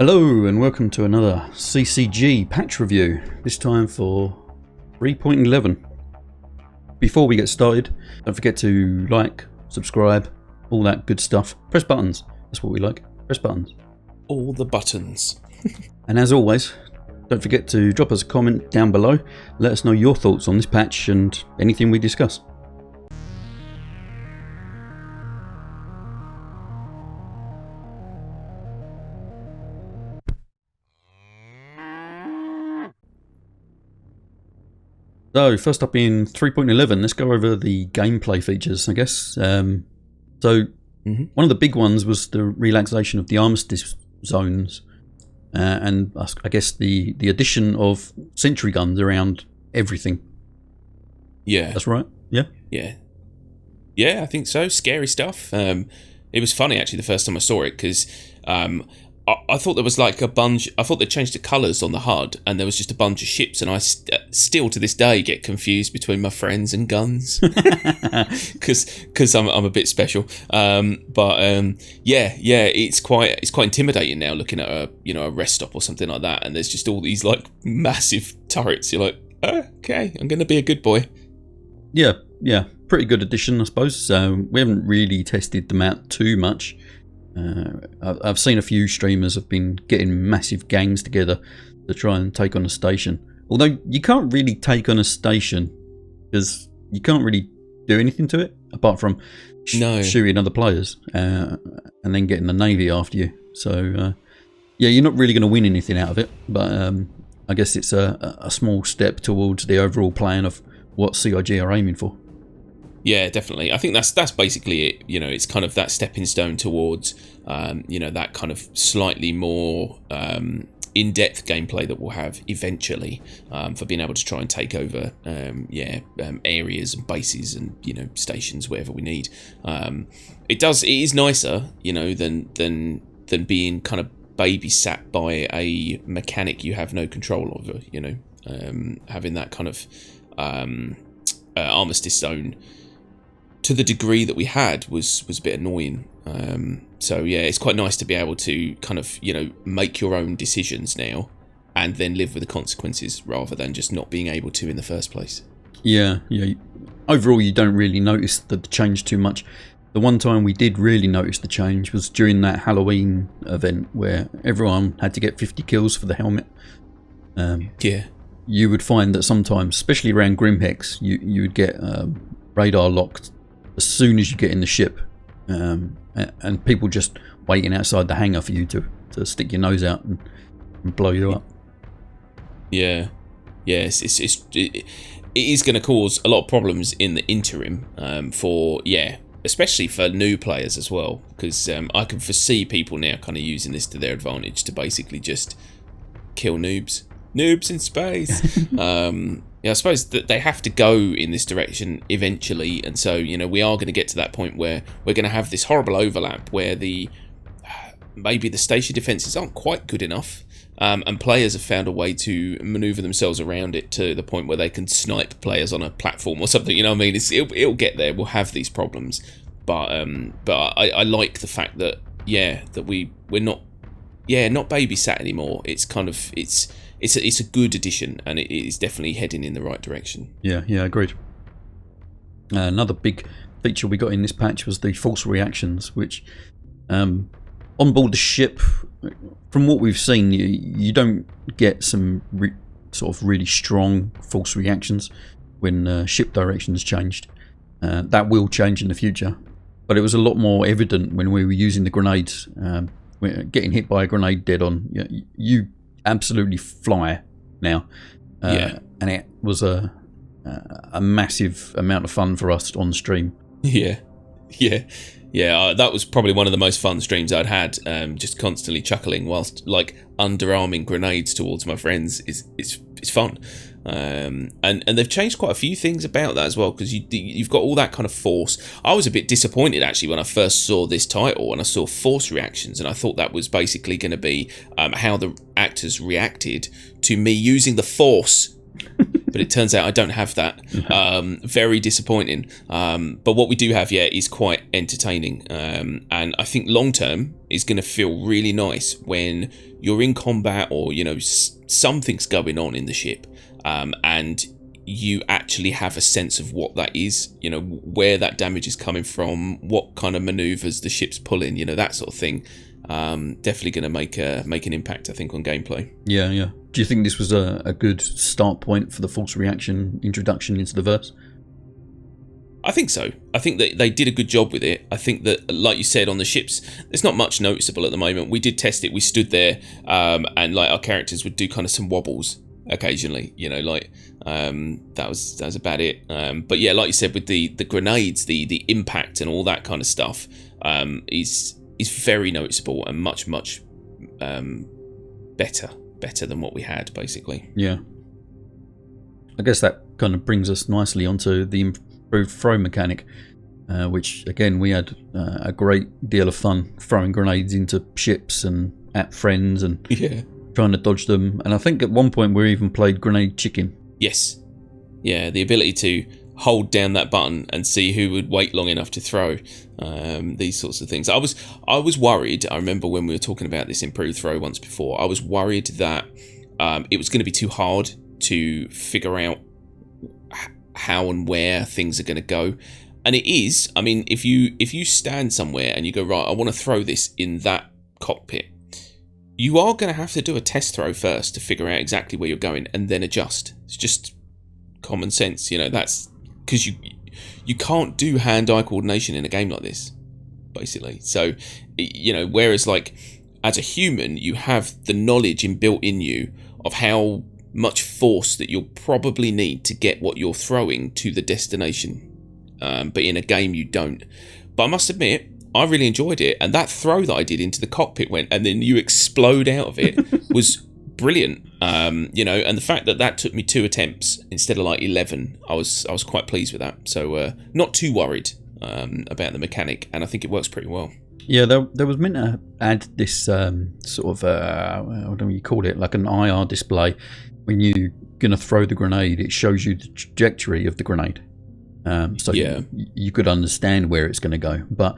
Hello and welcome to another CCG patch review, this time for 3.11. Before we get started, don't forget to like, subscribe, all that good stuff. Press buttons, that's what we like, press buttons. All the buttons. And as always, don't forget to drop us a comment down below, let us know your thoughts on this patch and anything we discuss. So, first up in 3.11, let's go over the gameplay features, I guess. One of the big ones was the relaxation of the armistice zones, and I guess the addition of sentry guns around everything. Yeah. That's right? Yeah? Yeah, I think so. Scary stuff. It was funny, actually, the first time I saw it, because I thought there was like a bunch. I thought they changed the colours on the HUD, and there was just a bunch of ships. And I still to this day get confused between my friends and guns, because I'm a bit special. Yeah, it's quite intimidating now looking at a rest stop or something like that, and there's just all these like massive turrets. You're like, okay, I'm gonna be a good boy. Yeah, pretty good addition, I suppose. We haven't really tested them out too much. I've seen a few streamers have been getting massive gangs together to try and take on a station. Although you can't really take on a station because you can't really do anything to it apart from shooting other players and then getting the navy after you. So yeah, you're not really going to win anything out of it. But I guess it's a small step towards the overall plan of what CIG are aiming for. Yeah, definitely. I think that's basically it. It's kind of that stepping stone towards, that kind of slightly more in-depth gameplay that we'll have eventually for being able to try and take over, areas and bases and stations, whatever we need. It is nicer, than being kind of babysat by a mechanic you have no control over. Having that kind of armistice zone. To the degree that we had was a bit annoying. So yeah, it's quite nice to be able to kind of make your own decisions now, and then live with the consequences rather than just not being able to in the first place. Yeah. Overall, you don't really notice the change too much. The one time we did really notice the change was during that Halloween event where everyone had to get 50 kills for the helmet. You would find that sometimes, especially around Grimhex, you would get radar locked as soon as you get in the ship, and people just waiting outside the hangar for you to stick your nose out and blow you up. It is going to cause a lot of problems in the interim, especially for new players as well, because I can foresee people now kind of using this to their advantage to basically just kill noobs in space. I suppose that they have to go in this direction eventually, and so we are going to get to that point where we're going to have this horrible overlap where maybe the station defenses aren't quite good enough, and players have found a way to maneuver themselves around it to the point where they can snipe players on a platform or something. It'll get there. We'll have these problems, but I like the fact that we're not babysat anymore. It's kind of It's a good addition, and it is definitely heading in the right direction. Yeah, agreed. Another big feature we got in this patch was the force reactions, which on board the ship, from what we've seen, you don't get some sort of really strong force reactions when ship directions changed. That will change in the future, but it was a lot more evident when we were using the grenades. Getting hit by a grenade dead on, you absolutely fly now, and it was a massive amount of fun for us on stream. That was probably one of the most fun streams I'd had, just constantly chuckling whilst like underarming grenades towards my friends. It's fun. And they've changed quite a few things about that as well, because you've got all that kind of force. I was a bit disappointed actually when I first saw this title and I saw force reactions, and I thought that was basically going to be how the actors reacted to me using the force. But it turns out I don't have that. Very disappointing. But what we do have, is quite entertaining. And I think long term, is going to feel really nice when you're in combat, or something's going on in the ship, and you actually have a sense of what that is, where that damage is coming from, what kind of maneuvers the ship's pulling, that sort of thing. Definitely going to make an impact, I think, on gameplay. Yeah. Do you think this was a good start point for the force reaction introduction into the verse? I think so. I think that they did a good job with it. I think that, like you said, on the ships, there's not much noticeable at the moment. We did test it. We stood there, and like our characters would do kind of some wobbles occasionally. That was about it. But yeah, like you said, with the grenades, the impact and all that kind of stuff, is very noticeable and much better than what we had, basically. Yeah. I guess that kind of brings us nicely onto the improved throw mechanic, which again we had a great deal of fun throwing grenades into ships and at friends and trying to dodge them. And I think at one point we even played grenade chicken. Yes. Yeah, the ability to hold down that button and see who would wait long enough to throw, these sorts of things. I was worried. I remember when we were talking about this improved throw once before, I was worried that it was going to be too hard to figure out how and where things are going to go. And it is. I mean, if you stand somewhere and you go, right, I want to throw this in that cockpit, you are going to have to do a test throw first to figure out exactly where you're going and then adjust. It's just common sense, that's because you can't do hand-eye coordination in a game like this, basically. So, whereas like as a human, you have the knowledge inbuilt in you of how much force that you'll probably need to get what you're throwing to the destination. But in a game, you don't. But I must admit, I really enjoyed it. And that throw that I did into the cockpit and then you explode out of it was brilliant. And the fact that took me 2 attempts instead of like 11, I was quite pleased with that. So not too worried about the mechanic. And I think it works pretty well. Yeah, there was meant to add this sort of, what do you call it, like an IR display. When you're going to throw the grenade, it shows you the trajectory of the grenade. So you could understand where it's going to go. But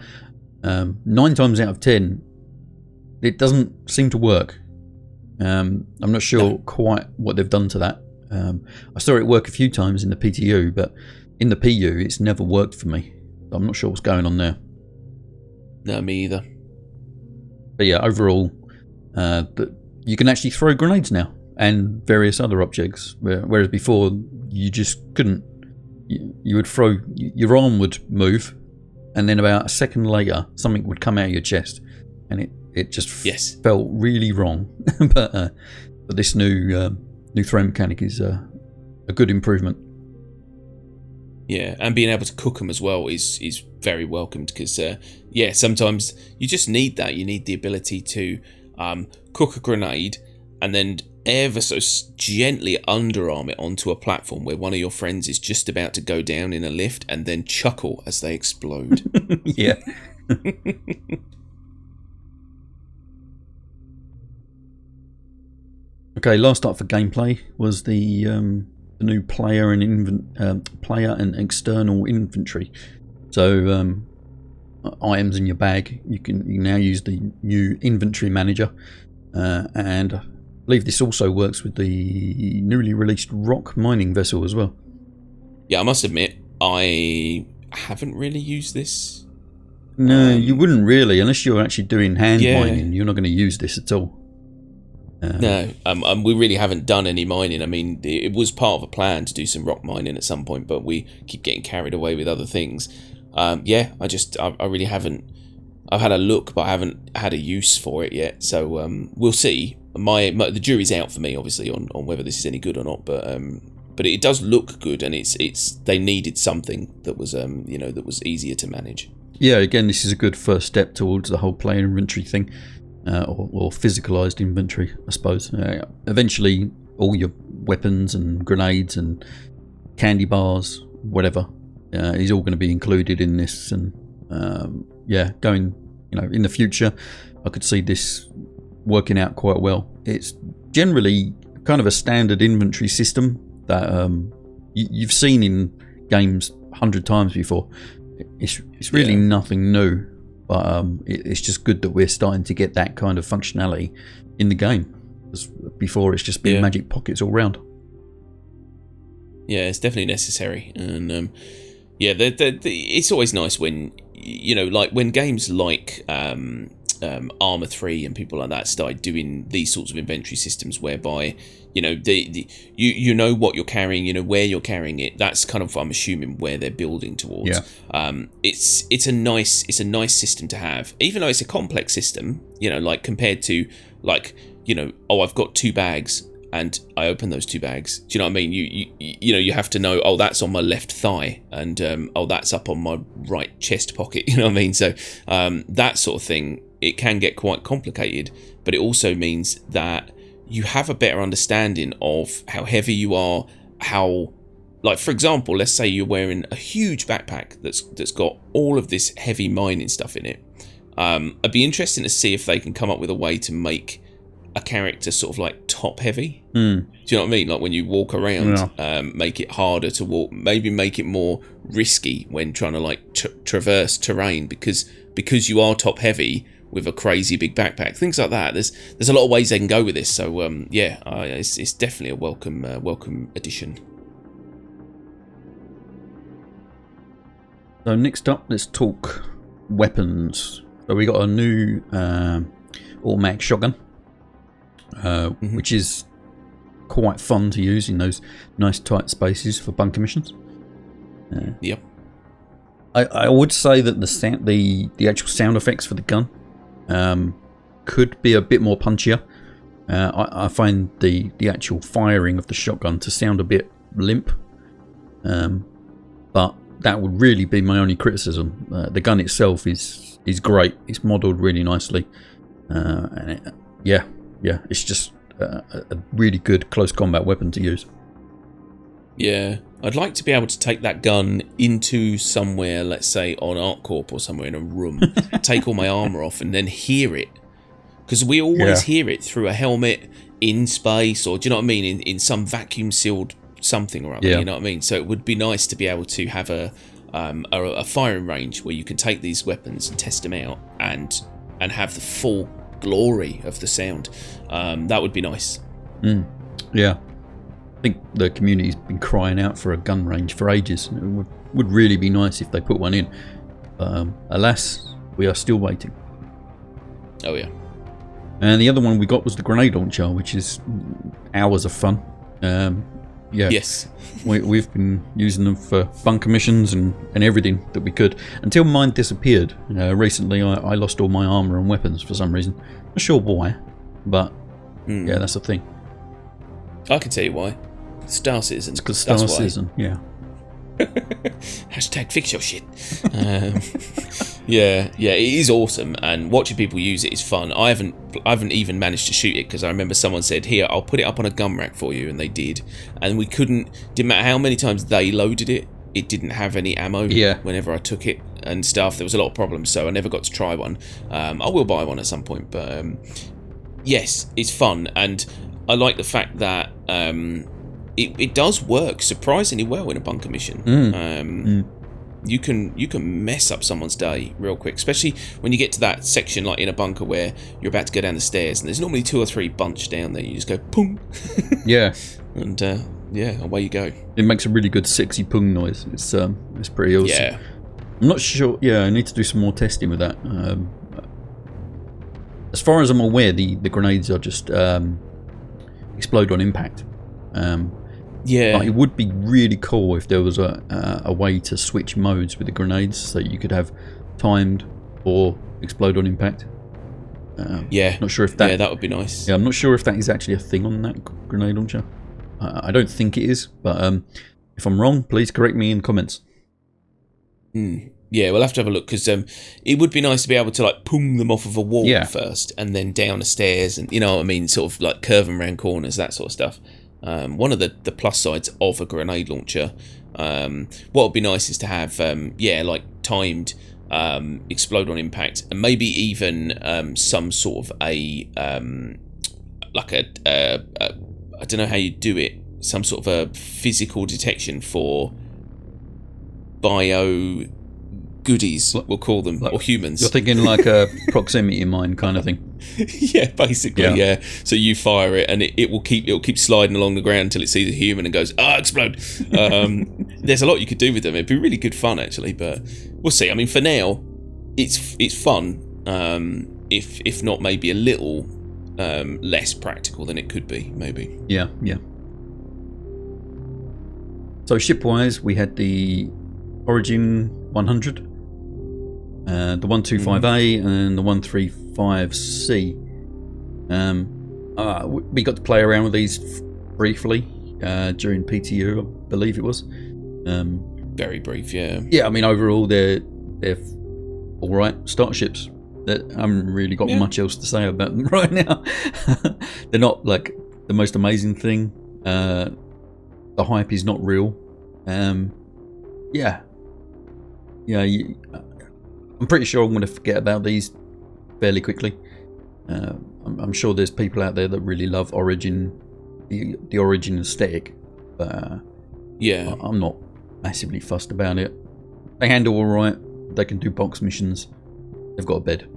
9 times out of 10, it doesn't seem to work. I'm not sure quite what they've done to that. I saw it work a few times in the PTU, but in the PU, it's never worked for me. I'm not sure what's going on there. No, me either. But yeah, overall, you can actually throw grenades now and various other objects, whereas before you just couldn't. You would throw, your arm would move, and then about a second later, something would come out of your chest, and it just felt really wrong. but this new throw mechanic is a good improvement. Yeah, and being able to cook them as well is very welcomed, because sometimes you just need that. You need the ability to cook a grenade and then ever so gently underarm it onto a platform where one of your friends is just about to go down in a lift, and then chuckle as they explode. Yeah. Okay, last up for gameplay was the new player and external inventory. So items in your bag, you can now use the new inventory manager, and I believe this also works with the newly released rock mining vessel as well. Yeah, I must admit, I haven't really used this. No, you wouldn't really, unless you're actually doing hand mining. You're not going to use this at all. No, we really haven't done any mining. I mean, it was part of a plan to do some rock mining at some point, but we keep getting carried away with other things. I really haven't. I've had a look, but I haven't had a use for it yet. So we'll see. The jury's out for me, obviously, on whether this is any good or not. But it does look good, and it's they needed something that was that was easier to manage. Yeah, again, this is a good first step towards the whole player inventory thing. Or physicalized inventory, I suppose. Eventually, all your weapons and grenades and candy bars, whatever, is all going to be included in this. And going, in the future, I could see this working out quite well. It's generally kind of a standard inventory system that you've seen in games 100 times before. It's really nothing new. but it's just good that we're starting to get that kind of functionality in the game. Because before, it's just been magic pockets all round. Yeah, it's definitely necessary, and it's always nice when like when games like Arma 3 and people like that started doing these sorts of inventory systems whereby you know what you're carrying, where you're carrying it. That's kind of, I'm assuming, where they're building towards. It's a nice system to have, even though it's a complex system, like compared to like, I've got 2 bags and I open those 2 bags. Do you know what I mean? You have to know, oh, that's on my left thigh, and that's up on my right chest pocket. You know what I mean? So that sort of thing, it can get quite complicated, but it also means that you have a better understanding of how heavy you are, how, like, for example, let's say you're wearing a huge backpack that's got all of this heavy mining stuff in it. It'd be interesting to see if they can come up with a way to make a character sort of like top heavy. Do you know what I mean? Like when you walk around, make it harder to walk, maybe make it more risky when trying to like traverse terrain because you are top heavy with a crazy big backpack, things like that. There's a lot of ways they can go with this. So it's definitely a welcome addition. So next up, let's talk weapons. So we got a new automatic shotgun, which is quite fun to use in those nice tight spaces for bunker missions. Yep. I would say that the actual sound effects for the gun could be a bit more punchier. I find the actual firing of the shotgun to sound a bit limp, but that would really be my only criticism. The gun itself is great. It's modelled really nicely, and it's just a really good close combat weapon to use. Yeah, I'd like to be able to take that gun into somewhere, let's say on ArcCorp or somewhere in a room, take all my armour off and then hear it. Because we always hear it through a helmet, in space, or do you know what I mean, in some vacuum sealed something or other, you know what I mean? So it would be nice to be able to have a firing range where you can take these weapons and test them out and have the full glory of the sound. That would be nice. Yeah. I think the community's been crying out for a gun range for ages. It would really be nice if they put one in. Alas, we are still waiting. Oh yeah. And the other one we got was the grenade launcher, which is hours of fun. Yes. We've been using them for bunker missions and everything that we could, until mine disappeared. Recently I lost all my armour and weapons for some reason. Not sure why, but yeah, that's the thing. I can tell you why. Star Citizen. It's because Star Citizen, yeah. Hashtag fix your shit. Yeah, it is awesome, and watching people use it is fun. I haven't even managed to shoot it because I remember someone said, "Here, I'll put it up on a gun rack for you," and they did. And we didn't matter how many times they loaded it, it didn't have any ammo. Whenever I took it and stuff, there was a lot of problems, so I never got to try one. I will buy one at some point, but yes, it's fun, and I like the fact that it does work surprisingly well in a bunker mission. You can mess up someone's day real quick, especially when you get to that section like in a bunker where you're about to go down the stairs and there's normally 2 or 3 bunched down there. You just go pung. Yeah. And away you go. It makes a really good sexy pung noise. It's pretty awesome. Yeah. I'm not sure. Yeah, I need to do some more testing with that. As far as I'm aware, the grenades are just explode on impact. Yeah. But it would be really cool if there was a way to switch modes with the grenades, so you could have timed or explode on impact. Not sure if that. Yeah, that would be nice. Yeah, I'm not sure if that is actually a thing on that grenade launcher. I don't think it is, but if I'm wrong, please correct me in comments. Yeah, we'll have to have a look, because it would be nice to be able to like pung them off of a wall first, and then down the stairs, and you know what I mean, sort of like curving around corners, that sort of stuff. One of the plus sides of a grenade launcher, what would be nice is to have like timed explode on impact, and maybe even some sort of a like a I don't know how you do it, some sort of a physical detection for goodies, we'll call them, or humans. You're thinking like a proximity mine kind of thing. Yeah, basically, yeah. So you fire it, and it will keep sliding along the ground until it sees a human and goes, explode. There's a lot you could do with them. It'd be really good fun, actually, but we'll see. I mean, for now, it's fun. If not, maybe a little less practical than it could be, maybe. Yeah. So ship-wise, we had the Origin 100, the 125A, and the 135C. We got to play around with these briefly during PTU, I believe it was. Very brief, yeah. Yeah, I mean, overall, they're all right starships. I haven't really got much else to say about them right now. They're not like the most amazing thing. The hype is not real. I'm pretty sure I'm going to forget about these fairly quickly. I'm sure there's people out there that really love Origin, the Origin aesthetic, but I'm not massively fussed about it. They handle all right. They can do box missions. They've got a bed.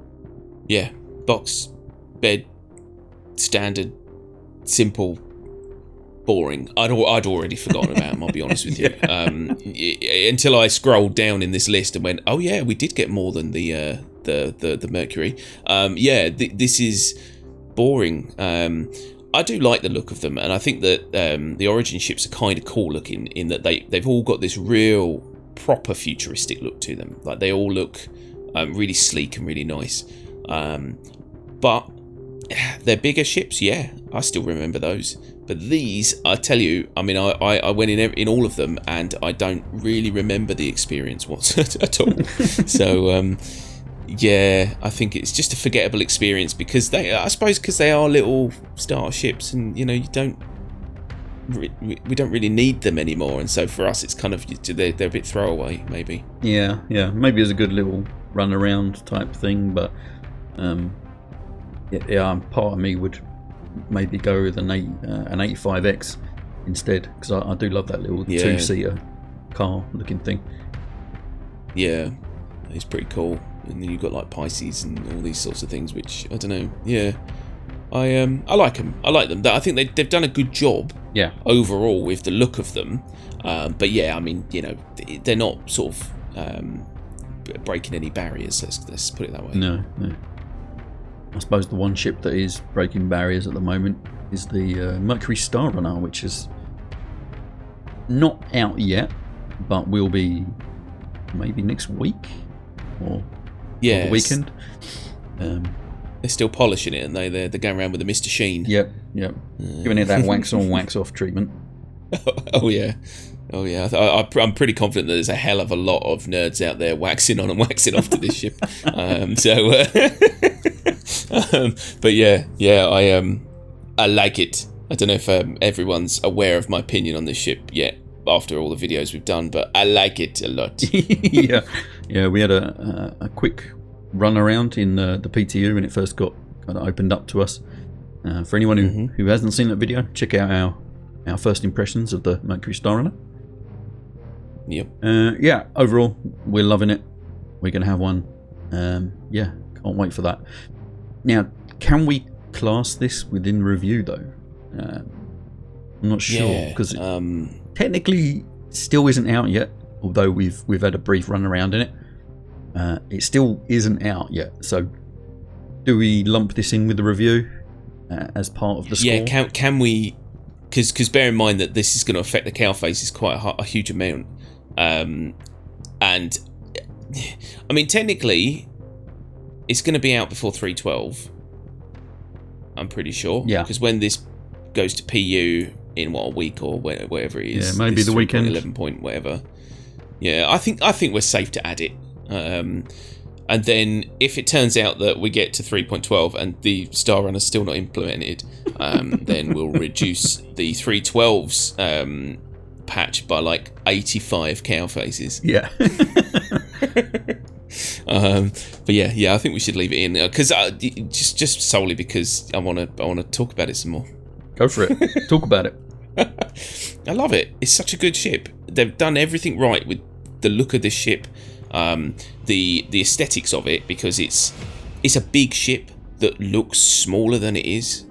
Yeah, box, bed, standard, simple, boring. I'd already forgotten about them, I'll be honest with you. Until I scrolled down in this list and went, oh yeah, we did get more than the Mercury. This is boring. I do like the look of them, and I think that the Origin ships are kind of cool looking in that they've all got this real proper futuristic look to them. Like they all look really sleek and really nice. But they're bigger ships, yeah. I still remember those. But these, I tell you, I mean, I went in all of them, and I don't really remember the experience at all. So, I think it's just a forgettable experience because they are little starships, and you know, we don't really need them anymore, and so for us, it's kind of they're a bit throwaway, maybe. Yeah, maybe it's a good little run around type thing, but part of me would maybe go with an 85X instead, because I do love that little two-seater car looking thing. Yeah, it's pretty cool. And then you've got like Pisces and all these sorts of things, which I don't know. Yeah, I like them. I like them. I think they've done a good job. Yeah. Overall with the look of them, but yeah, I mean, you know, they're not sort of breaking any barriers. Let's put it that way. No. I suppose the one ship that is breaking barriers at the moment is the Mercury Star Runner, which is not out yet, but will be maybe next week or the weekend. They're still polishing it, and they're going around with the Mr. Sheen. Yep. Giving it that wax on, wax off treatment. Oh yeah. I'm pretty confident that there's a hell of a lot of nerds out there waxing on and waxing off to this ship. But I like it. I don't know if everyone's aware of my opinion on this ship yet after all the videos we've done, but I like it a lot. Yeah. We had a quick run around in the PTU when it first got kind of opened up to us. For anyone who hasn't seen that video, check out our first impressions of the Mercury Star Runner. Yep. Overall, we're loving it. We're going to have one. Can't wait for that. Now, can we class this within review though? I'm not sure because technically still isn't out yet. Although we've had a brief run around in it, it still isn't out yet. So, do we lump this in with the review as part of the score? Yeah, can we? Because bear in mind that this is going to affect the Cowfaces quite a huge amount, and I mean technically, it's going to be out before 3.12. I'm pretty sure. Yeah. Because when this goes to PU in a week or whatever it is. Yeah, maybe the weekend. 11 point whatever. Yeah, I think we're safe to add it. And then if it turns out that we get to 3.12 and the Star Runner's still not implemented, then we'll reduce the 3.12's patch by like 85 cow faces. Yeah. But yeah, I think we should leave it in because just solely because I want to talk about it some more. Go for it. Talk about it. I love it. It's such a good ship. They've done everything right with the look of this ship. The aesthetics of it, because it's a big ship that looks smaller than it is,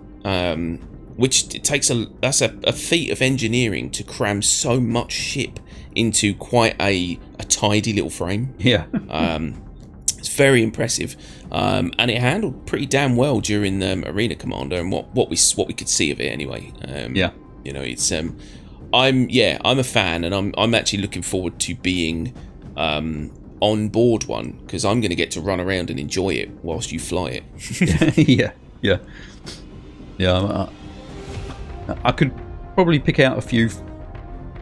which it takes that's a feat of engineering to cram so much ship into quite a tidy little frame. Yeah. It's very impressive, and it handled pretty damn well during Arena Commander and what we could see of it anyway. Yeah. You know, it's I'm a fan, and I'm actually looking forward to being on board one, because I'm going to get to run around and enjoy it whilst you fly it. Yeah. I could probably pick out a few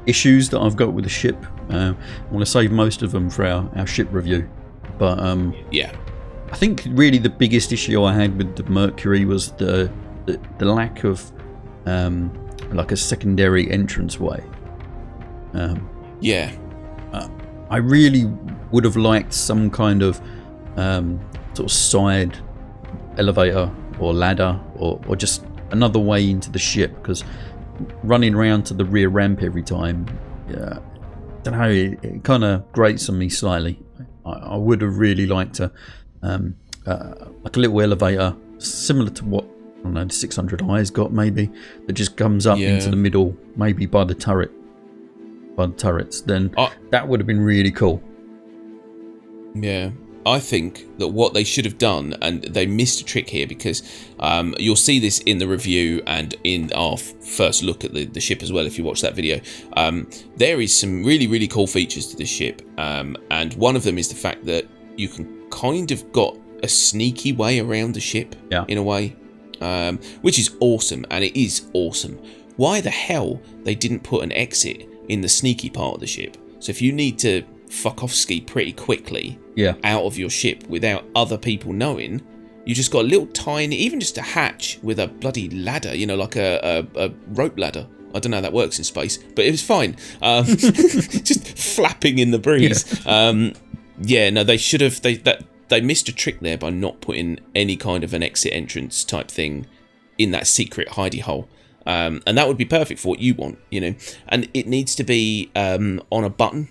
issues that I've got with the ship. I want to save most of them for our ship review, but I think really the biggest issue I had with the Mercury was the lack of like a secondary entranceway. I really would have liked some kind of sort of side elevator or ladder, or just another way into the ship, because running around to the rear ramp every time, don't know, it kind of grates on me slightly. I would have really liked to like a little elevator similar to what, I don't know, the 600i's got, maybe, that just comes up into the middle, maybe by the turrets. Then that would have been really cool. Yeah, I think that what they should have done, and they missed a trick here, because you'll see this in the review and in our first look at the ship as well if you watch that video. There is some really, really cool features to this ship, and one of them is the fact that you can kind of got a sneaky way around the ship in a way, which is awesome, and it is awesome. Why the hell they didn't put an exit in the sneaky part of the ship? So if you need to fuck off ski pretty quickly out of your ship without other people knowing, you just got a little tiny, even just a hatch with a bloody ladder, you know, like a rope ladder. I don't know how that works in space, but it was fine. Just flapping in the breeze. No, they should have. They missed a trick there by not putting any kind of an exit entrance type thing in that secret hidey hole. And that would be perfect for what you want, you know. And it needs to be on a button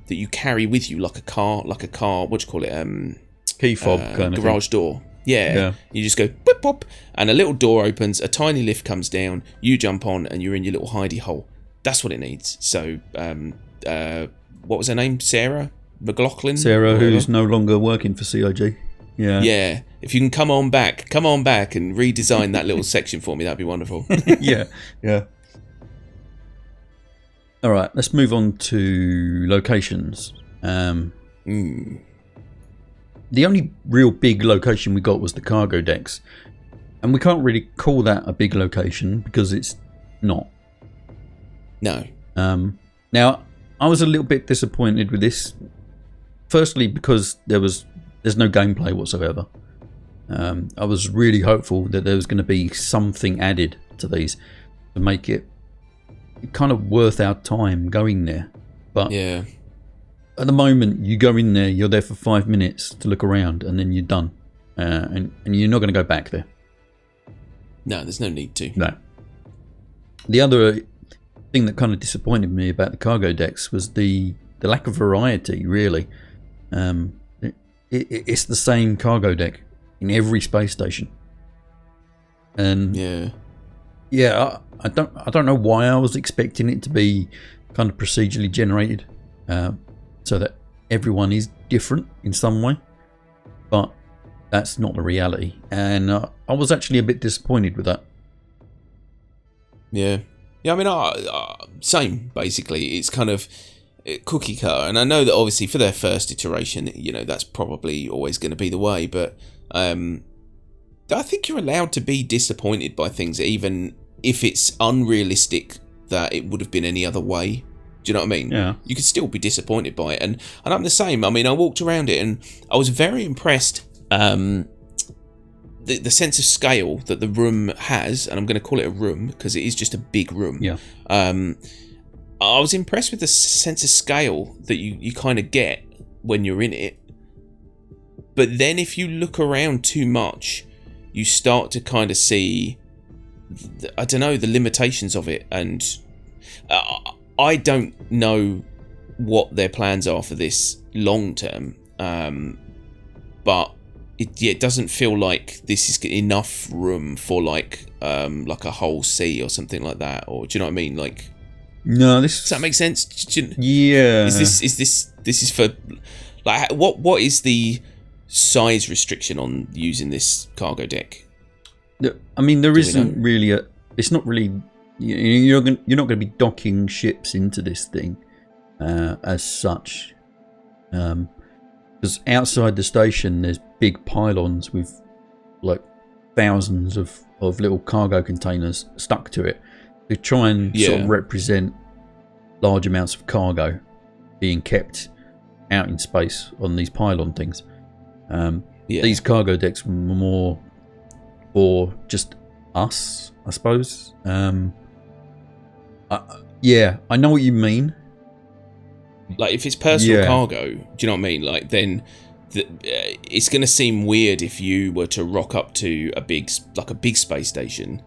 that you carry with you, like a car. What do you call it? Key fob kind of garage door. Yeah. You just go whip pop, and a little door opens, a tiny lift comes down, you jump on, and you're in your little hidey hole. That's what it needs. So, what was her name? Sarah McLaughlin? Sarah, who's no longer working for CIG. Yeah. If you can come on back and redesign that little section for me, that'd be wonderful. Yeah. All right, let's move on to locations. The only real big location we got was the cargo decks, and we can't really call that a big location because it's not. No. Now, I was a little bit disappointed with this. Firstly, because there's no gameplay whatsoever. I was really hopeful that there was going to be something added to these to make it kind of worth our time going there. But at the moment, you go in there, you're there for 5 minutes to look around, and then you're done. And you're not going to go back there. No, there's no need to. No. The other thing that kind of disappointed me about the cargo decks was the lack of variety, really. It's the same cargo deck in every space station. And I don't know why I was expecting it to be kind of procedurally generated, so that everyone is different in some way, but that's not the reality, and I was actually a bit disappointed with that. I mean, same basically. It's kind of cookie cutter, and I know that obviously for their first iteration, you know, that's probably always going to be the way, but I think you're allowed to be disappointed by things, even if it's unrealistic that it would have been any other way. Do you know what I mean? Yeah. You could still be disappointed by it, and I'm the same. I mean, I walked around it and I was very impressed. The sense of scale that the room has, and I'm going to call it a room because it is just a big room. Yeah. I was impressed with the sense of scale that you kind of get when you're in it. But then if you look around too much, you start to kind of see, the limitations of it. And I don't know what their plans are for this long term, but it doesn't feel like this is enough room for like a whole sea or something like that. Or do you know what I mean? Like, no, does that make sense? Yeah. Is this for like what is the size restriction on using this cargo deck? I mean, there isn't really a. It's not really. You're not going to be docking ships into this thing as such, because outside the station there's big pylons with like thousands of little cargo containers stuck to it to try and sort of represent large amounts of cargo being kept out in space on these pylon things. These cargo decks were more for just us, I suppose. Yeah, I know what you mean. Like, if it's personal cargo, do you know what I mean? Like, then it's going to seem weird if you were to rock up to a big space station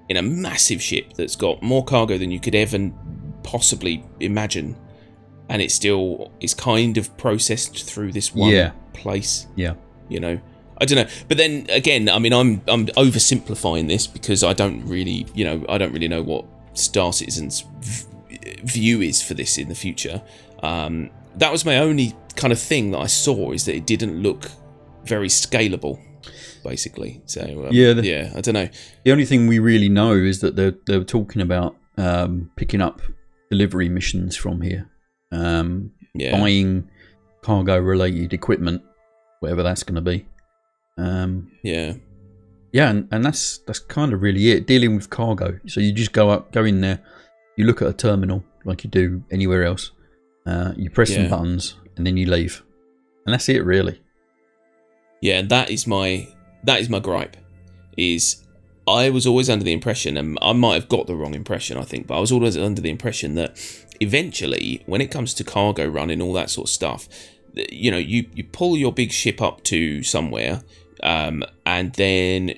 in a massive ship that's got more cargo than you could ever possibly imagine, and it still is kind of processed through this one place. Yeah, you know. I don't know, but then again, I mean, I'm oversimplifying this because I don't really know what Star Citizen's view is for this in the future. That was my only kind of thing that I saw, is that it didn't look very scalable, basically. So I don't know. The only thing we really know is that they're talking about picking up delivery missions from here, buying cargo-related equipment, whatever that's going to be. And that's kind of really it, dealing with cargo. So you just go in there, you look at a terminal like you do anywhere else, you press some buttons, and then you leave, and that's it, really. And that is my gripe. Is I was always under the impression, and I might have got the wrong impression, I think, but I was always under the impression that eventually, when it comes to cargo running, all that sort of stuff, you know, you pull your big ship up to somewhere, and then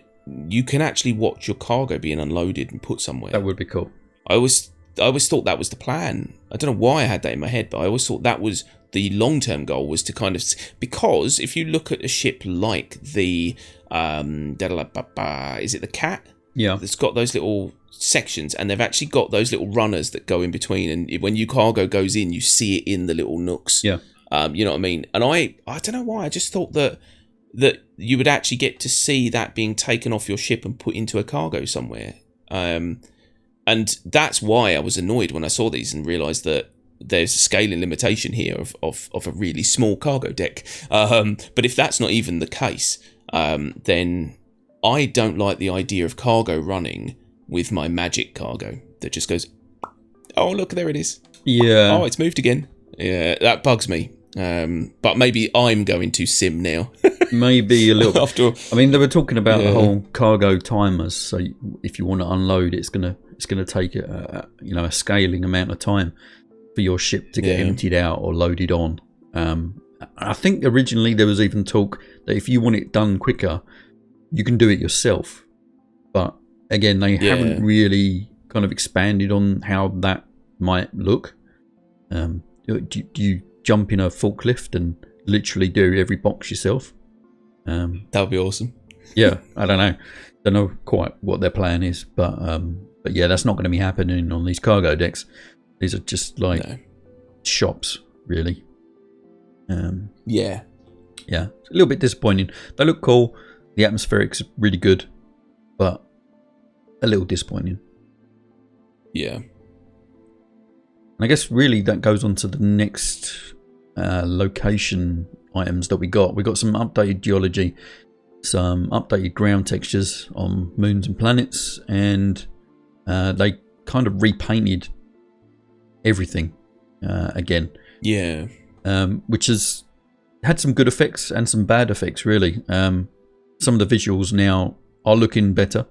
you can actually watch your cargo being unloaded and put somewhere. That would be cool. I always thought that was the plan. I don't know why I had that in my head, but I always thought that was the long-term goal, was to kind of, because if you look at a ship like the is it the Cat? Yeah, it's got those little sections, and they've actually got those little runners that go in between, and when your cargo goes in, you see it in the little nooks. Yeah. You know what I mean? And I don't know why, I just thought that you would actually get to see that being taken off your ship and put into a cargo somewhere. And that's why I was annoyed when I saw these and realised that there's a scaling limitation here of a really small cargo deck. But if that's not even the case, then I don't like the idea of cargo running with my magic cargo that just goes, oh, look, there it is. Yeah. Oh, it's moved again. Yeah, that bugs me. But maybe I'm going to sim now. Maybe a little bit. I mean, they were talking about the whole cargo timers. So if you want to unload, it's gonna take a scaling amount of time for your ship to get emptied out or loaded on. I think originally there was even talk that if you want it done quicker, you can do it yourself. But again, they haven't really kind of expanded on how that might look. Do you jump in a forklift and literally do every box yourself? That would be awesome. Yeah, I don't know quite what their plan is, but yeah, that's not going to be happening on these cargo decks. These are just like shops, really. Yeah, it's a little bit disappointing. They look cool. The atmospheric's really good, but a little disappointing. Yeah. I guess really that goes on to the next location items that we got. We got some updated geology, some updated ground textures on moons and planets, and they kind of repainted everything again. Yeah. Which has had some good effects and some bad effects, really. Some of the visuals now are looking better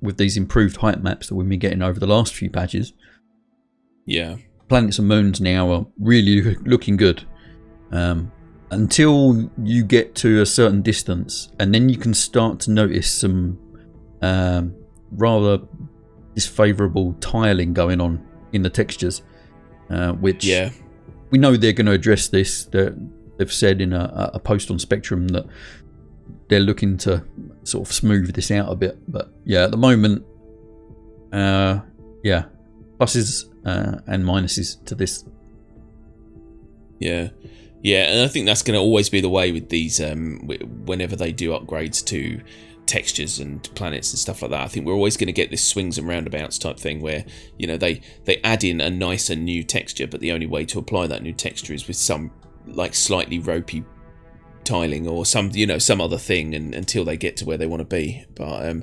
with these improved height maps that we've been getting over the last few patches. Yeah. Planets and moons now are really looking good. Until you get to a certain distance, and then you can start to notice some rather disfavourable tiling going on in the textures, which we know they're going to address this. They've said in a post on Spectrum that they're looking to sort of smooth this out a bit. But yeah, at the moment, yeah, pluses and minuses to this. Yeah, and I think that's going to always be the way with these. Whenever they do upgrades to textures and planets and stuff like that, I think we're always going to get this swings and roundabouts type thing where, you know, they add in a nicer new texture, but the only way to apply that new texture is with some like slightly ropey tiling or some other thing, and until they get to where they want to be. But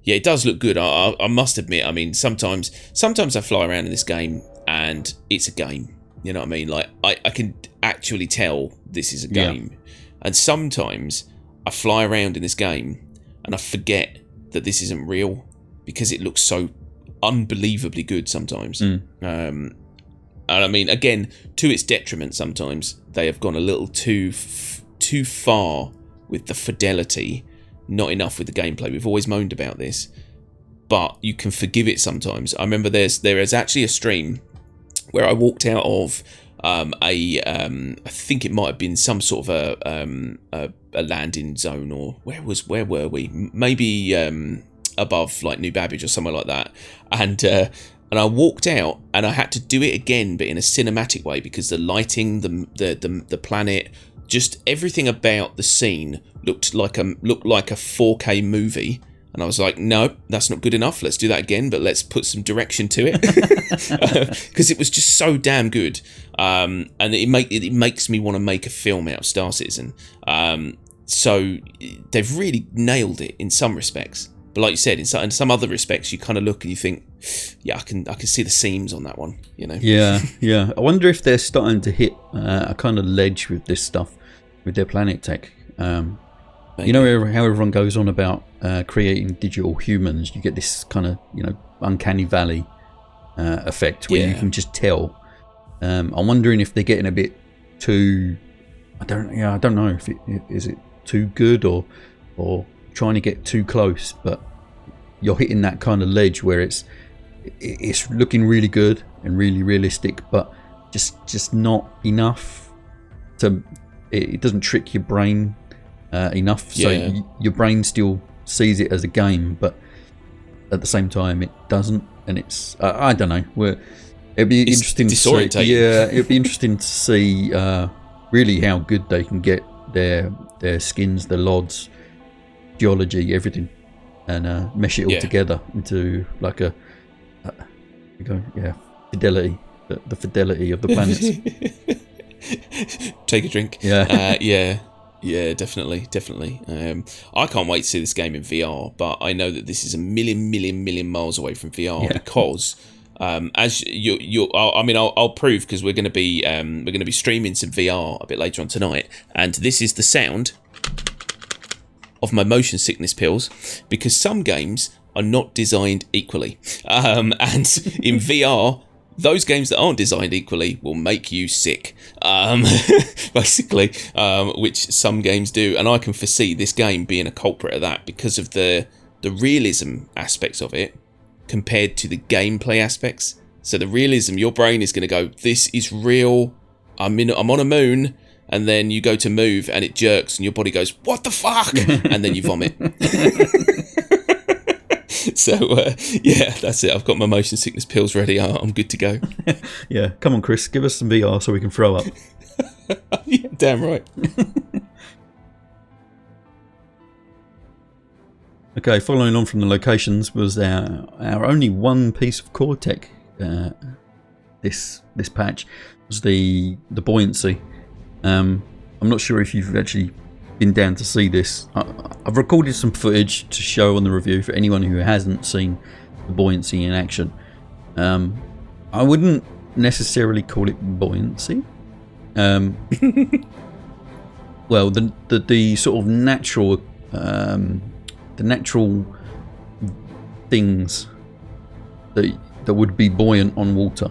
yeah, it does look good. I must admit, I mean, sometimes I fly around in this game and it's a game. You know what I mean? Like, I can actually tell this is a game. Yeah. And sometimes I fly around in this game and I forget that this isn't real because it looks so unbelievably good sometimes. And I mean, again, to its detriment sometimes, they have gone a little too far with the fidelity, not enough with the gameplay. We've always moaned about this, but you can forgive it sometimes. I remember there is actually a stream where I walked out of I think it might have been some sort of a landing zone, or where were we? Maybe above like New Babbage or somewhere like that. And I walked out and I had to do it again, but in a cinematic way, because the lighting, the planet, just everything about the scene looked like a 4K movie. And I was like, no, that's not good enough. Let's do that again, but let's put some direction to it. Because it was just so damn good. And it makes me want to make a film out of Star Citizen. So they've really nailed it in some respects. But like you said, in some other respects, you kind of look and you think, yeah, I can see the seams on that one, you know? Yeah. I wonder if they're starting to hit a kind of ledge with this stuff, with their planet tech. You know how everyone goes on about creating digital humans, you get this kind of, you know, uncanny valley effect where you can just tell. I'm wondering if they're getting a bit too, I don't know if is it too good or trying to get too close, but you're hitting that kind of ledge where it's looking really good and really realistic, but just not enough to, it doesn't trick your brain enough, so your brain still sees it as a game, but at the same time it doesn't, and it's I don't know. It'd be interesting to see. It'd be interesting to see really how good they can get their skins, their LODs, geology, everything, and mesh it all together into like a fidelity, the fidelity of the planets. Take a drink. Yeah, definitely. I can't wait to see this game in VR, but I know that this is a million miles away from VR because, as I'll prove, because we're going to be streaming some VR a bit later on tonight, and this is the sound of my motion sickness pills, because some games are not designed equally, and in VR, those games that aren't designed equally will make you sick, basically, which some games do. And I can foresee this game being a culprit of that because of the realism aspects of it compared to the gameplay aspects. So the realism, your brain is going to go, this is real, I'm on a moon, and then you go to move and it jerks and your body goes, what the fuck? And then you vomit. So, yeah, that's it. I've got my motion sickness pills ready. I'm good to go. Yeah, come on, Chris. Give us some VR so we can throw up. Yeah, damn right. Okay, following on from the locations was our only one piece of core tech this patch was the buoyancy. I'm not sure if you've actually been down to see this. I've recorded some footage to show on the review for anyone who hasn't seen the buoyancy in action. I wouldn't necessarily call it buoyancy. Well, the sort of natural things that would be buoyant on water,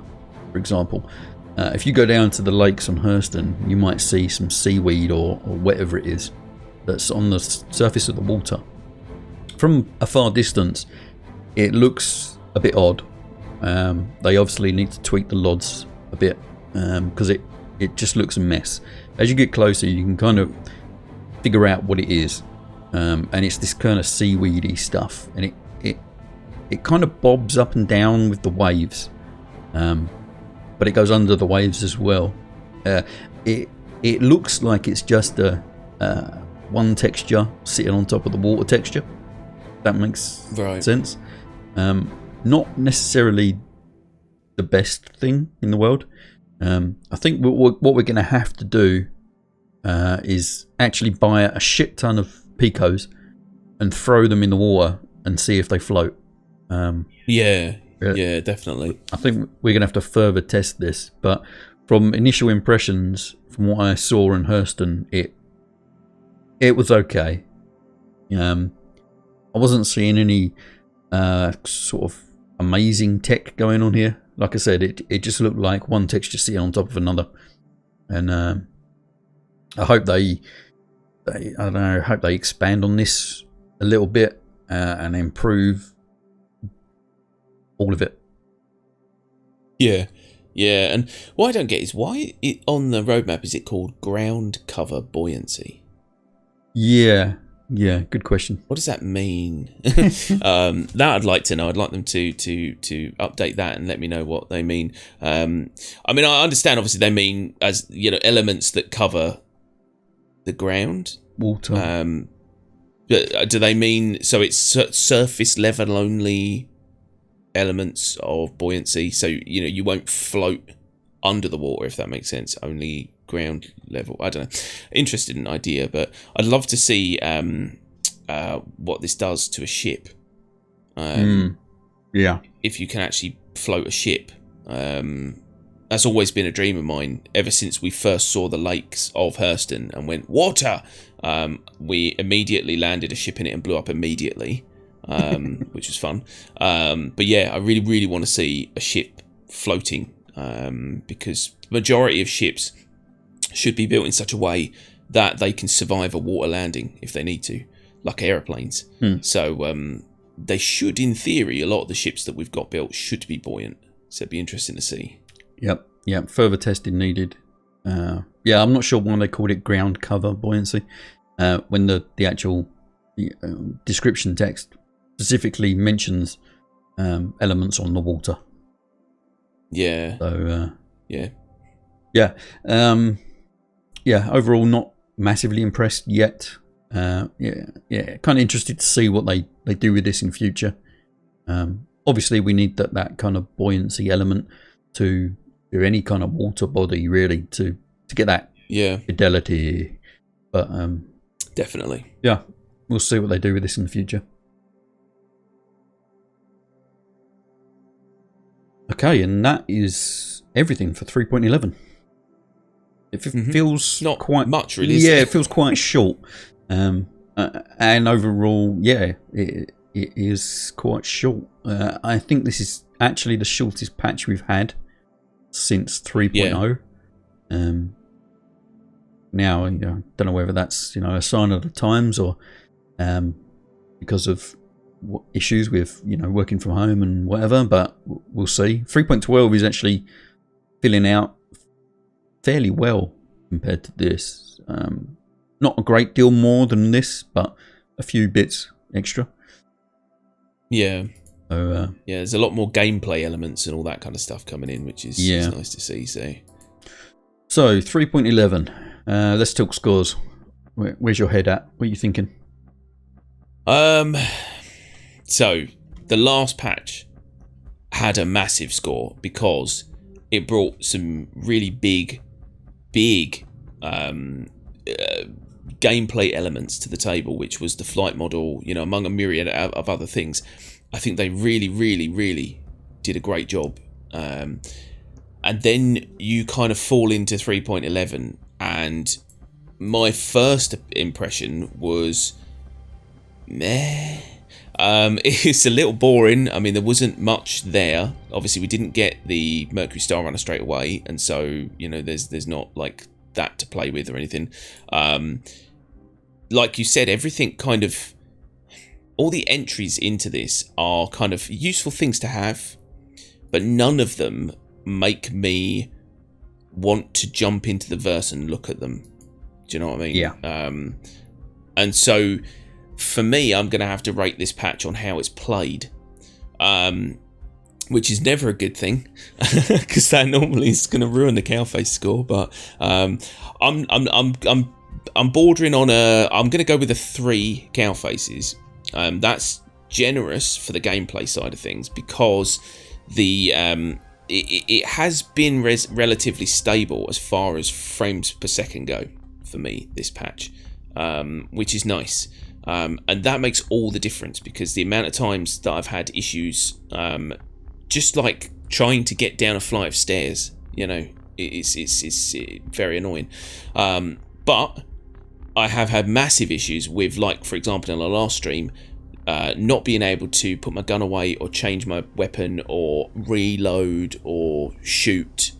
for example. If you go down to the lakes on Hurston, you might see some seaweed or whatever it is that's on the surface of the water. From a far distance, it looks a bit odd. They obviously need to tweak the LODs a bit because it it just looks a mess. As you get closer, you can kind of figure out what it is, and it's this kind of seaweedy stuff, and it kind of bobs up and down with the waves, but it goes under the waves as well. It looks like it's just a one texture sitting on top of the water texture. That makes sense. Not necessarily the best thing in the world. I think what we're going to have to do is actually buy a shit ton of picos and throw them in the water and see if they float. Yeah, definitely. I think we're going to have to further test this, but from initial impressions, from what I saw in Hurston, it was okay. I wasn't seeing any sort of amazing tech going on here. Like I said, it just looked like one texture sitting on top of another, and I hope they expand on this a little bit and improve all of it. Yeah, and what I don't get is why on the roadmap is it called ground cover buoyancy? Yeah, good question. What does that mean? That I'd like to know. I'd like them to update that and let me know what they mean. I mean, I understand obviously they mean as elements that cover the ground, water. But do they mean so it's surface level only elements of buoyancy? So you won't float under the water, if that makes sense. Only ground level. I don't know. Interested in idea, but I'd love to see what this does to a ship. Yeah. If you can actually float a ship. That's always been a dream of mine ever since we first saw the lakes of Hurston and went, water! We immediately landed a ship in it and blew up immediately, which was fun. But yeah, I really, really want to see a ship floating, because the majority of ships should be built in such a way that they can survive a water landing if they need to, like aeroplanes. So they should, in theory, a lot of the ships that we've got built should be buoyant. So it'd be interesting to see. Yep. Further testing needed. I'm not sure why they called it ground cover buoyancy when the actual description text specifically mentions elements on the water. Yeah. So yeah. Overall, not massively impressed yet. Kind of interested to see what they do with this in future. Obviously, we need that kind of buoyancy element to do any kind of water body, really, to get that fidelity. But definitely, we'll see what they do with this in the future. Okay, and that is everything for 3.11. It feels not quite much, really. Yeah, it feels quite short. And overall, it is quite short. I think this is actually the shortest patch we've had since 3.0. Now, I don't know whether that's a sign of the times or because of issues with working from home and whatever, but we'll see. 3.12 is actually filling out fairly well compared to this. Not a great deal more than this, but a few bits extra. Yeah. So, there's a lot more gameplay elements and all that kind of stuff coming in, which is nice to see. So 3.11. Let's talk scores. Where's your head at? What are you thinking? So the last patch had a massive score because it brought some really big gameplay elements to the table, which was the flight model, among a myriad of other things. I think they really, really, really did a great job. And then you kind of fall into 3.11, and my first impression was meh. It's a little boring. I mean, there wasn't much there. Obviously, we didn't get the Mercury Star Runner straight away, and so there's not like that to play with or anything. Like you said, everything kind of, all the entries into this are kind of useful things to have, but none of them make me want to jump into the verse and look at them. Do you know what I mean? Yeah. And so for me, I'm going to have to rate this patch on how it's played, which is never a good thing because that normally is going to ruin the Cowface score. But I'm bordering on I'm going to go with a 3 Cowfaces. That's generous for the gameplay side of things because the it has been relatively stable as far as frames per second go for me this patch, which is nice. And that makes all the difference because the amount of times that I've had issues, just like trying to get down a flight of stairs, it's very annoying. But I have had massive issues with, like, for example, in our last stream, not being able to put my gun away or change my weapon or reload or shoot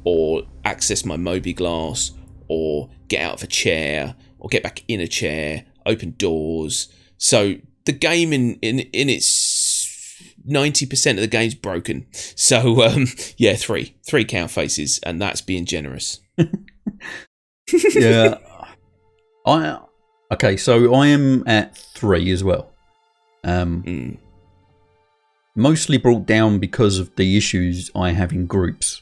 or access my Moby glass or get out of a chair or get back in a chair, open doors. So the game in its 90% of the game's broken. So yeah, three Cowfaces, and that's being generous. Yeah. Okay, so I am at 3 as well. Mostly brought down because of the issues I have in groups.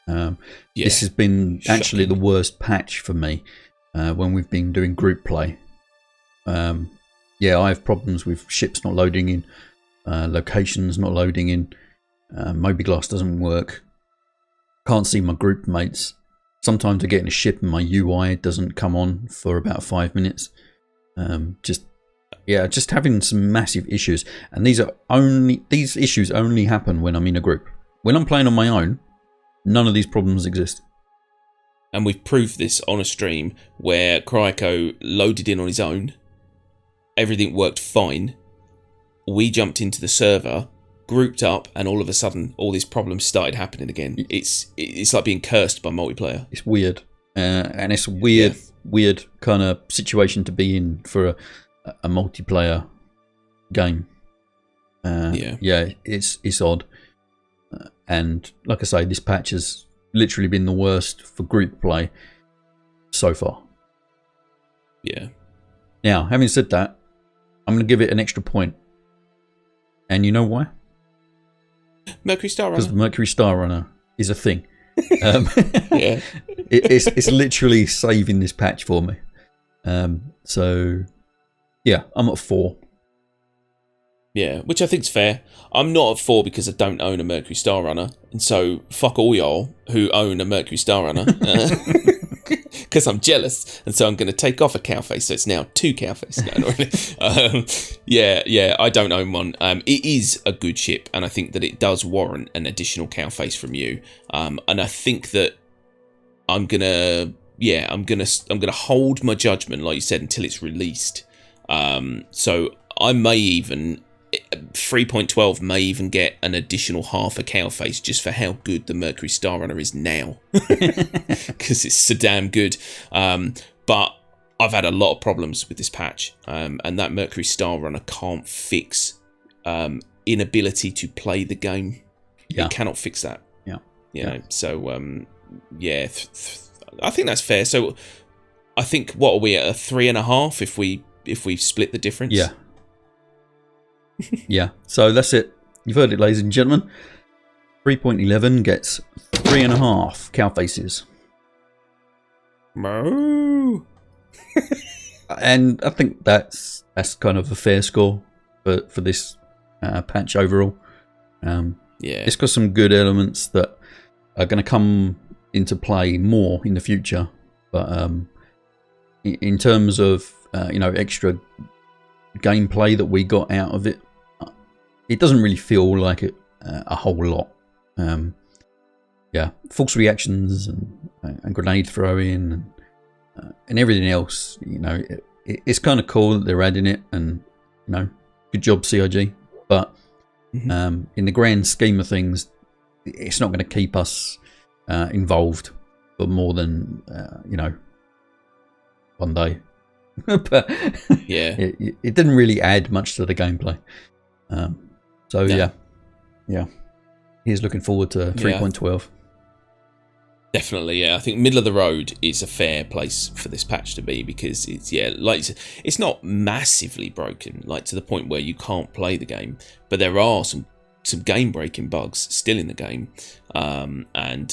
This has been actually the worst patch for me when we've been doing group play. I have problems with ships not loading in, locations not loading in, Moby glass doesn't work, can't see my group mates. Sometimes I get in a ship and my UI doesn't come on for about 5 minutes. Just having some massive issues, and these issues only happen when I'm in a group. When I'm playing on my own, none of these problems exist. And we've proved this on a stream where Cryco loaded in on his own. Everything worked fine. We jumped into the server, grouped up, and all of a sudden, all these problems started happening again. It's like being cursed by multiplayer. It's weird, and it's a weird kind of situation to be in for a multiplayer game. It's odd. And like I say, this patch has literally been the worst for group play so far. Yeah. Now, having said that, I'm going to give it an extra point. And you know why? Mercury Star Runner. Because Mercury Star Runner is a thing. Yeah. It's literally saving this patch for me. So, yeah, I'm at 4. Yeah, which I think's fair. I'm not at 4 because I don't own a Mercury Star Runner, and so fuck all y'all who own a Mercury Star Runner, because I'm jealous, and so I'm going to take off a Cowface, so it's now 2 Cowface. No, not really. I don't own one. It is a good ship, and I think that it does warrant an additional Cowface from you. And I think that I'm gonna hold my judgment, like you said, until it's released. So I may even 3.12 may even get an additional half a Cowface just for how good the Mercury Star Runner is now, because it's so damn good. But I've had a lot of problems with this patch, and that Mercury Star Runner can't fix inability to play the game. It cannot fix that. You know. So I think that's fair. So I think, what are we at, a 3.5 if we split the difference? Yeah, so that's it. You've heard it, ladies and gentlemen. 3.11 gets 3.5 Cowfaces. Moo. And I think that's kind of a fair score for this patch overall. It's got some good elements that are going to come into play more in the future. But in terms of extra gameplay that we got out of it, it doesn't really feel like it a whole lot. False reactions and grenade throwing and everything else, it's kind of cool that they're adding it, and good job CIG, but in the grand scheme of things, it's not going to keep us involved for more than 1 day. But it didn't really add much to the gameplay. Here's looking forward to 3.12. Definitely, yeah. I think middle of the road is a fair place for this patch to be, because it's, yeah, like you said, it's not massively broken, like to the point where you can't play the game, but there are some game-breaking bugs still in the game, and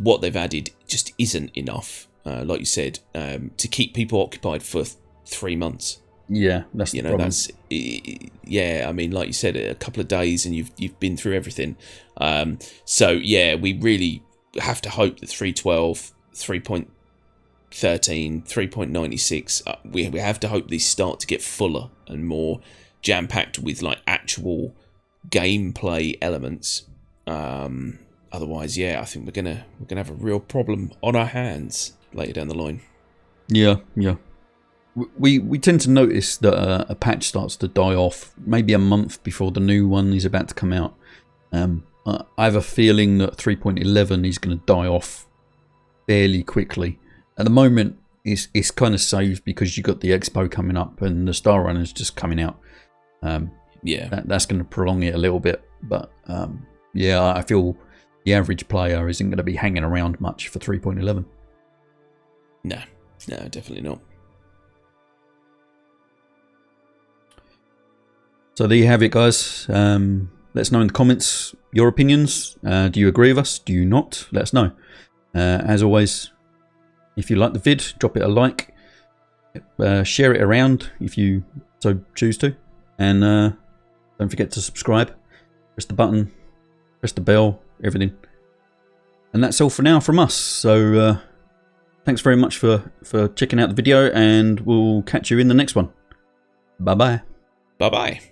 what they've added just isn't enough, like you said, to keep people occupied for 3 months. Yeah, that's the problem. That's, yeah. I mean, like you said, a couple of days and you've been through everything. So yeah, we really have to hope that 3.12, 3.13, 3.96. We have to hope these start to get fuller and more jam packed with like actual gameplay elements. Otherwise, yeah, I think we're gonna have a real problem on our hands later down the line. Yeah. We tend to notice that a patch starts to die off maybe a month before the new one is about to come out. I have a feeling that 3.11 is going to die off fairly quickly. At the moment, it's kind of safe because you've got the Expo coming up and the Star Runner's just coming out. Yeah, that's going to prolong it a little bit. But yeah, I feel the average player isn't going to be hanging around much for 3.11. No, definitely not. So there you have it, guys. Let us know in the comments your opinions. Do you agree with us? Do you not? Let us know. As always, if you like the vid, drop it a like. Share it around if you so choose to. And don't forget to subscribe. Press the button. Press the bell. Everything. And that's all for now from us. So thanks very much for checking out the video. And we'll catch you in the next one. Bye-bye. Bye-bye.